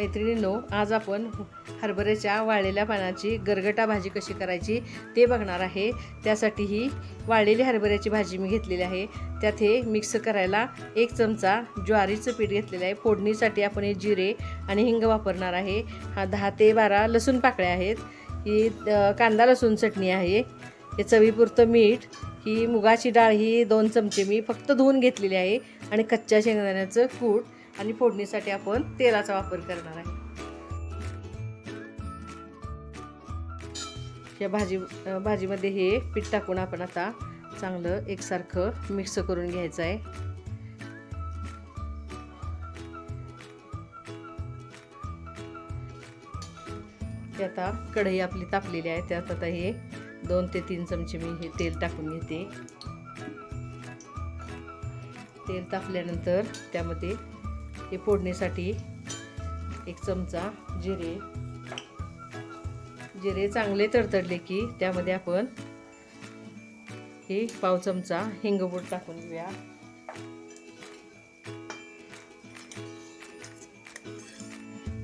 मैत्रिणींनो, आज आपण हरभऱ्याच्या वाळलेल्या पानाची गरगटा भाजी कशी करायची ते बघणार आहे। त्यासाठी ही वाळलेली हरभऱ्याची भाजी मी घेतलेली आहे। त्यात हे मिक्स करायला 1 चमचा ज्वारीचं पीठ घेतलेलं आहे। फोडणीसाठी आपण हे जिरे आणि हिंग वापरणार आहे। हा 10 ते 12 लसूण पाकळ्या आहेत। ही कांदा लसूण चटणी आहे। हे चवीपुरतं मीठ, ही मुगाची डाळ ही 2 चमचे मी फक्त धुवून घेतलेली आहे आणि कच्च्या शेंगदाण्याचं कूट आणि फोडणीसाठी आपण तेलाचा वापर करणार आहे। या भाजीमध्ये हे पीठ टाकून आपण आता चांगलं एकसारखं मिक्स करून घ्यायचं आहे। आता कढई आपली तापलेली आहे, त्यात आता हे 2 ते 3 चमचे मी हे तेल टाकून घेते। तेल तापल्यानंतर त्यामध्ये हे फोडणीसाठी 1 चमचा जिरे चांगले तडतडले की त्यामध्ये आपण हे पाव चमचा हिंगपूड टाकून घेऊया।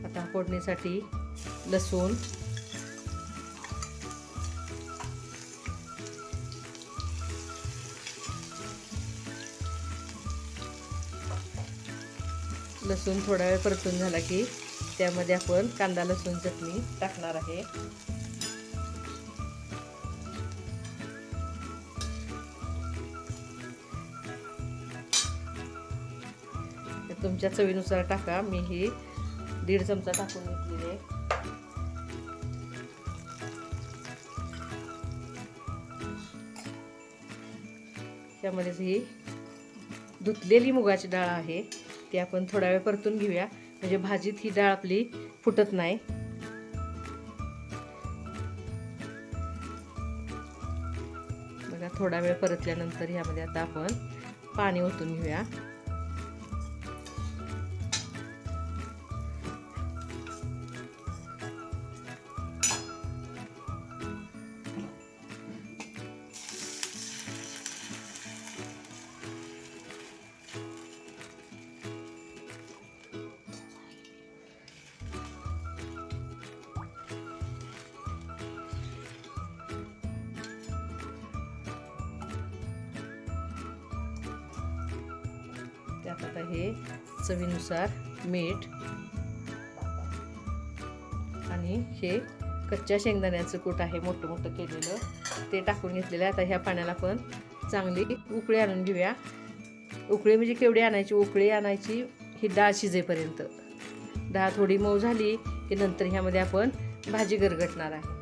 आता फोडणीसाठी लसूण, लसूण थोडा वेळ परतून झाला की त्यामध्ये आपण कांदा लसूण चटणी टाकणार आहे। तुमच्या चवीनुसार टाका। मी ही 1.5 चमचा टाकून घेतलेली आहे। त्यामध्ये ही धुतलेली मुगाची डाळ आहे ती आपण थोडा वेळ परतून घेऊया, म्हणजे भाजीत ही डाळ आपली फुटत नाही। बघा, थोडा वेळ परतल्यानंतर ह्यामध्ये आता आपण पाणी ओतून घेऊया। त्यात आता हे चवीनुसार मीठ आणि हे कच्च्या शेंगदाण्याचं कूट आहे मोठं मोठं केलेलं ते टाकून घेतलेलं आहे। आता ह्या पाण्याला आपण चांगली उकळी आणून घेऊया। उकळी म्हणजे केवढी आणायची? उकळी आणायची ही डाळ शिजेपर्यंत। डाळ थोडी मऊ झाली की नंतर ह्यामध्ये आपण भाजी गरगटणार आहे।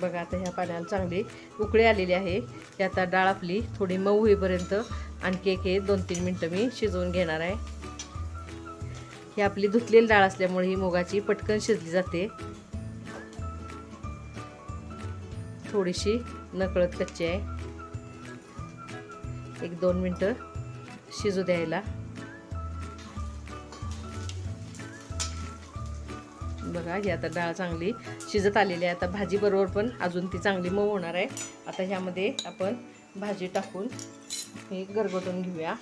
बघा, आता ह्या पाण्याला चांगली उकळी आलेली आहे। ही आता डाळ आपली थोडी मऊ होईपर्यंत आणखी 2-3 मिनटं मी शिजवून घेणार आहे। ही आपली धुतलेली डाळ असल्यामुळे ही मुगाची पटकन शिजली जाते। थोडीशी नकळत कच्ची आहे, 1-2 मिनटं शिजू द्यायला। बघा, ही आता डाळ चांगली शिजत आलेली आहे। आता भाजी बरोबर पण अजून ती चांगली मऊ होणार आहे। आता ह्यामध्ये आपण भाजी टाकून हे गरगटून घेऊया।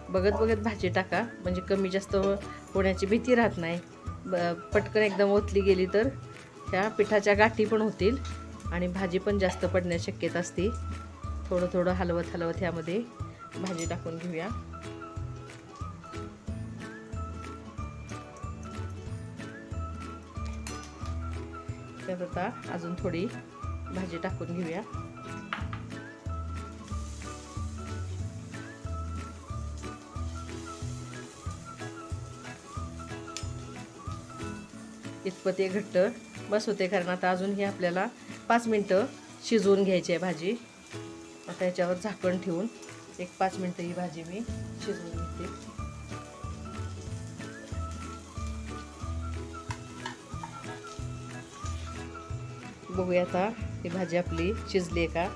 बघत बघत भाजी टाका, म्हणजे कमी जास्त होण्याची भीती राहत नाही। पटकन एकदम ओतली गेली तर त्या पिठाच्या गाठी पण होतील आणि भाजी पण जास्त पडण्याची शक्यता असते। थोडं थोडं हलवत हलवत ह्यामध्ये भाजी टाकून घेऊया। त्यात आता अजून थोडी भाजी टाकून घेऊया। इतपत हे घट्ट बस होते, कारण आता अजून ही आपल्याला 5 मिनटं शिजवून घ्यायची आहे भाजी। आता याच्यावर झाकण ठेवून 5 मिनटं ही भाजी मी शिजवून घेते। बघूया आता ही भाजी आपली शिजली आहे का।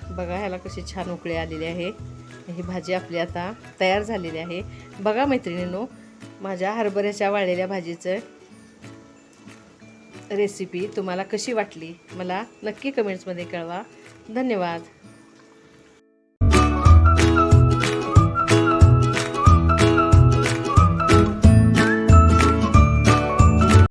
बघा, ह्याला कशी छान उकळी आलेली आहे। ही भाजी आपली आता तयार झालेली आहे। बघा मैत्रिणींनो, माझ्या हरभऱ्याच्या वाळलेल्या भाजीचं रेसिपी तुम्हाला कशी वाटली मला नक्की कमेंट्समध्ये कळवा। धन्यवाद।